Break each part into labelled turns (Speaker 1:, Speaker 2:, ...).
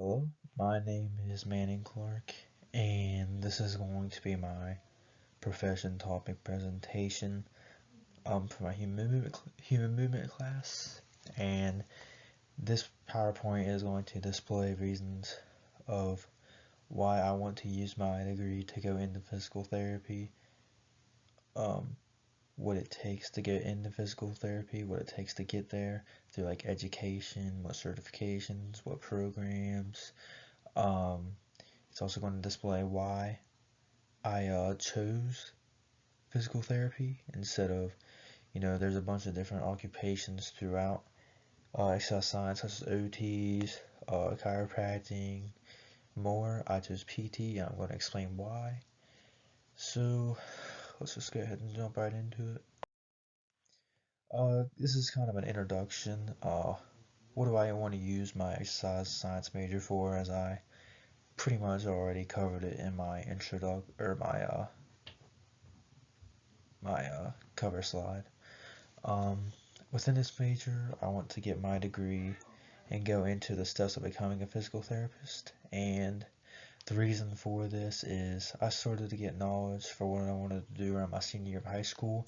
Speaker 1: Hello, my name is Manning Clark, and this is going to be my profession topic presentation for my human movement class. And this PowerPoint is going to display reasons of why I want to use my degree to go into physical therapy, um, what it takes to get into physical therapy, what it takes to get there through like education, what certifications, what programs. Um, it's also going to display why I chose physical therapy instead of, there's a bunch of different occupations throughout exercise science, such as OTs, chiropractic, more. I chose PT, and I'm going to explain why. So let's just go ahead and jump right into it. This is kind of an introduction. What do I want to use my exercise science major for? As I pretty much already covered it in my introduction or my cover slide. Um, Within this major, I want to get my degree and go into the steps of becoming a physical therapist. And the reason for this is I started to get knowledge for what I wanted to do around my senior year of high school.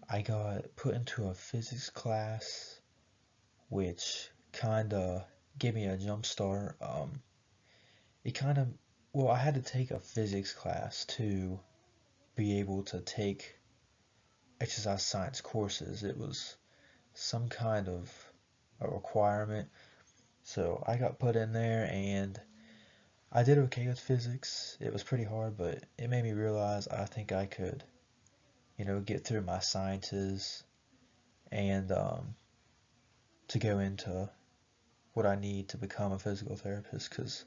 Speaker 1: I got put into a physics class, which kind of gave me a jump start. It kind of, well, I had to take a physics class to be able to take exercise science courses. It was some kind of a requirement. So I got put in there and I did okay with physics. It was pretty hard, but it made me realize I think I could, get through my sciences and to go into what I need to become a physical therapist because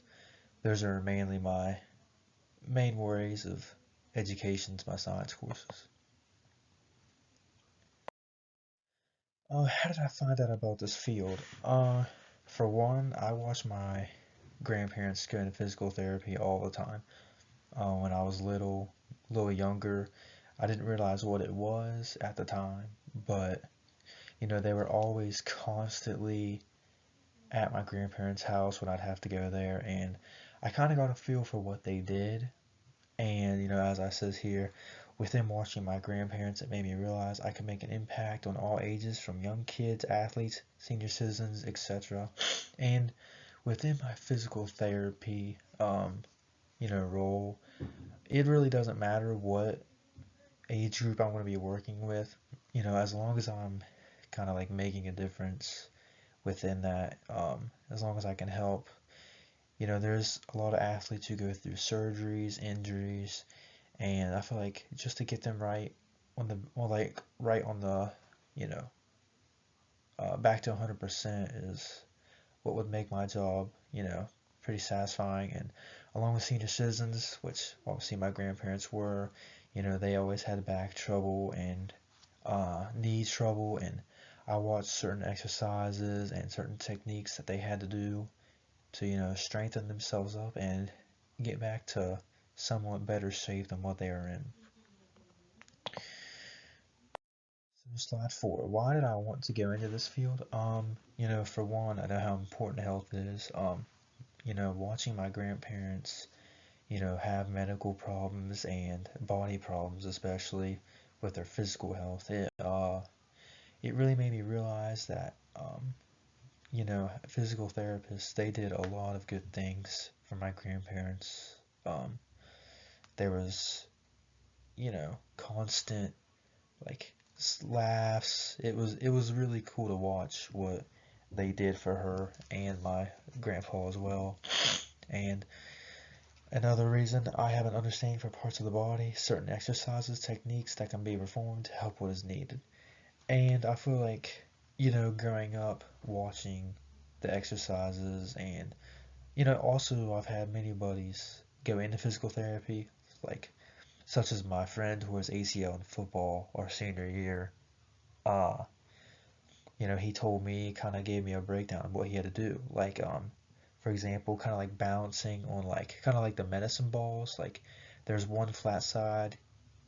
Speaker 1: those are mainly my main worries of education to my science courses. How did I find out about this field? For one, I watched my grandparents go into physical therapy all the time. When I was little younger, I didn't realize what it was at the time, but they were always constantly at my grandparents' house when I'd have to go there, and I kind of got a feel for what they did. And as I says here, with them watching my grandparents, it made me realize I could make an impact on all ages, from young kids, athletes, senior citizens, etc. And within my physical therapy, role, it really doesn't matter what age group I'm going to be working with, as long as I'm kind of like making a difference within that, as long as I can help. There's a lot of athletes who go through surgeries, injuries, and I feel like just to get them right on the, well, like right on the, you know, back to 100% is what would make my job, pretty satisfying. And along with senior citizens, which obviously my grandparents were, they always had back trouble and knee trouble, and I watched certain exercises and certain techniques that they had to do to, strengthen themselves up and get back to somewhat better shape than what they are in. So slide 4. Why did I want to go into this field? For one, I know how important health is. Watching my grandparents, have medical problems and body problems, especially with their physical health, it really made me realize that, physical therapists, they did a lot of good things for my grandparents. Um, there was, constant like laughs. It was really cool to watch what they did for her and my grandpa as well. And another reason, I have an understanding for parts of the body, certain exercises, techniques that can be performed to help what is needed. And I feel like, growing up watching the exercises and, also I've had many buddies go into physical therapy, like such as my friend who was ACL in football our senior year. Uh, he told me, kind of gave me a breakdown of what he had to do. Like, for example, kind of like balancing on like, kind of like the medicine balls. Like, there's one flat side,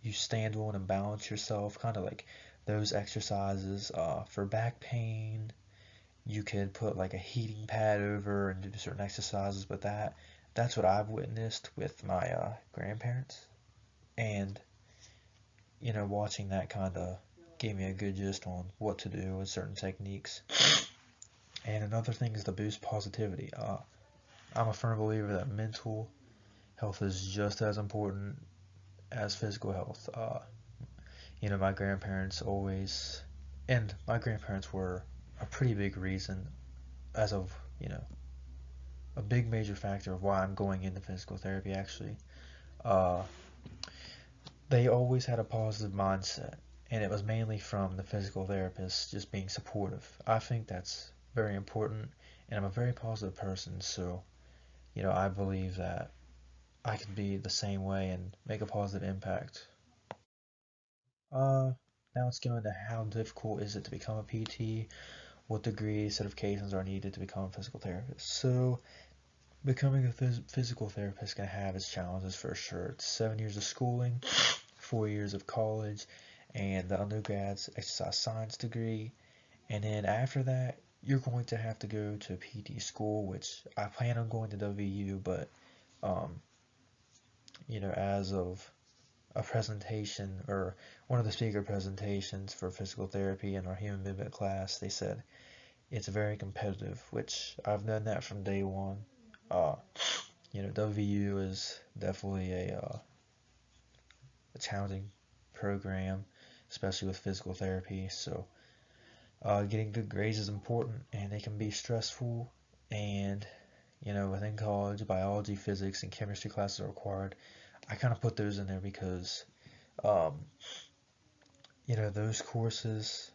Speaker 1: you stand on and balance yourself, kind of like those exercises for back pain you could put like a heating pad over and do certain exercises, but that's what I've witnessed with my grandparents, and watching that kind of gave me a good gist on what to do with certain techniques. And another thing is to boost positivity. I'm a firm believer that mental health is just as important as physical health. My grandparents always, and my grandparents were a pretty big reason, as of, a big major factor of why I'm going into physical therapy actually. Uh, they always had a positive mindset, and it was mainly from the physical therapist just being supportive. I think that's very important, and I'm a very positive person, so, I believe that I can be the same way and make a positive impact. Uh, Now let's go into how difficult is it to become a PT, what degree certifications are needed to become a physical therapist. So, becoming a physical therapist can have its challenges for sure. It's 7 years of schooling, 4 years of college, and the undergrad's exercise science degree. And then after that, you're going to have to go to PT school, which I plan on going to WU, but um, as of a presentation or one of the speaker presentations for physical therapy in our human movement class, they said it's very competitive, which I've done that from day one. Uh, WU is definitely a challenging program, especially with physical therapy. So, getting good grades is important, and it can be stressful. And within college, biology, physics, and chemistry classes are required. I kind of put those in there because, um, those courses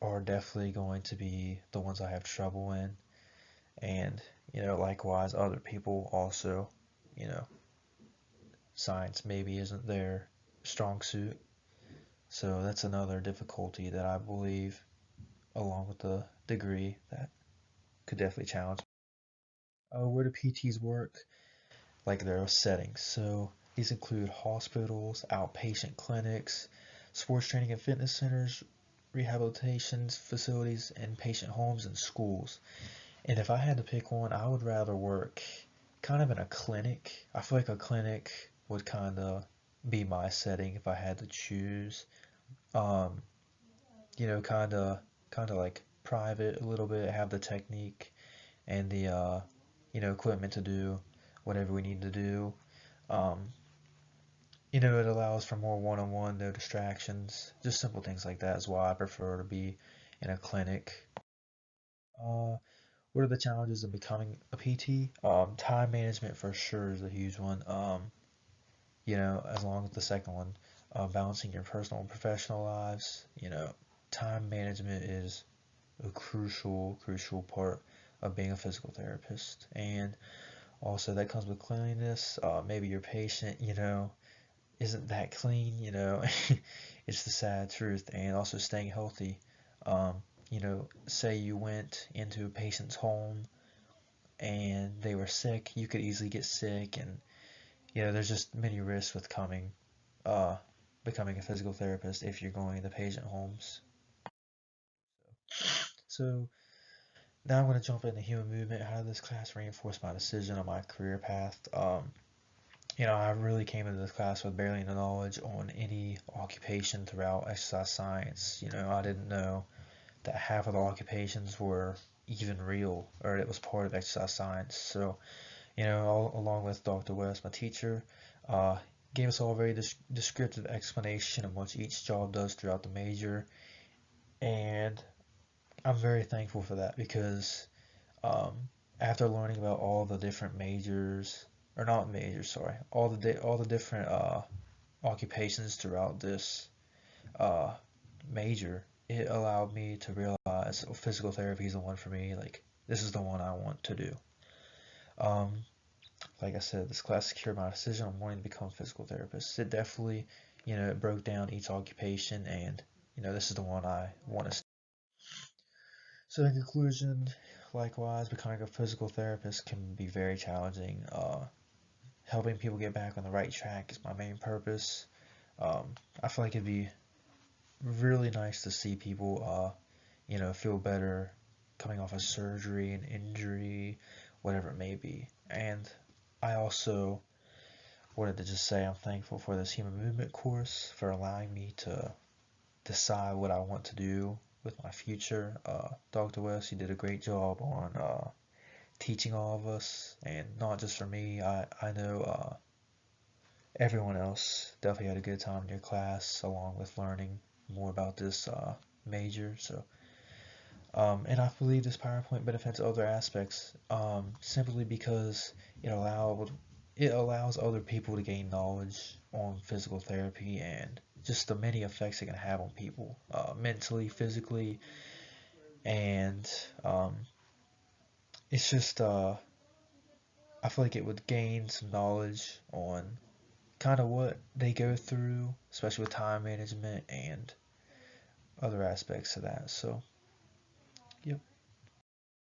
Speaker 1: are definitely going to be the ones I have trouble in. And, likewise, other people also, you know, science maybe isn't their strong suit. So that's another difficulty that I believe, along with the degree, that could definitely challenge. Where do PTs work? Like their settings. So these include hospitals, outpatient clinics, sports training and fitness centers, rehabilitation facilities, and patient homes and schools. And if I had to pick one, I would rather work kind of in a clinic. I feel like a clinic would kind of be my setting if I had to choose. Um, kind of like private a little bit, have the technique and the equipment to do whatever we need to do. Um, it allows for more one-on-one, no distractions, just simple things like that is why I prefer to be in a clinic. Uh, what are the challenges of becoming a PT? Time management for sure is a huge one. As long as the second one, balancing your personal and professional lives. Time management is a crucial part of being a physical therapist. And also that comes with cleanliness. Maybe your patient, isn't that clean, it's the sad truth. And also staying healthy. Say you went into a patient's home and they were sick, you could easily get sick, and there's just many risks with uh, becoming a physical therapist if you're going to patient homes. So now I'm going to jump into human movement. How did this class reinforce my decision on my career path? I really came into this class with barely any knowledge on any occupation throughout exercise science. I didn't know that half of the occupations were even real, or it was part of exercise science. So, along with Dr. West, my teacher, uh, gave us all a very descriptive explanation of what each job does throughout the major, and I'm very thankful for that because um, after learning about all the different majors, or not majors, sorry, all the different occupations throughout this uh, major, it allowed me to realize physical therapy is the one for me. Like, this is the one I want to do. Um, like I said, this class secured my decision on wanting to become a physical therapist. It definitely, it broke down each occupation, and this is the one I want to. So in conclusion, likewise, becoming a physical therapist can be very challenging. Helping people get back on the right track is my main purpose. I feel like it'd be really nice to see people, feel better coming off a surgery, an injury, whatever it may be. And I also wanted to just say I'm thankful for this human movement course for allowing me to decide what I want to do with my future. Dr. West, you did a great job on teaching all of us, and not just for me. I know everyone else definitely had a good time in your class, along with learning more about this major. So, and I believe this PowerPoint benefits other aspects simply because it allowed it allows other people to gain knowledge on physical therapy and just the many effects it can have on people, mentally, physically, and it's just I feel like it would gain some knowledge on kind of what they go through, especially with time management and other aspects of that. So, yep.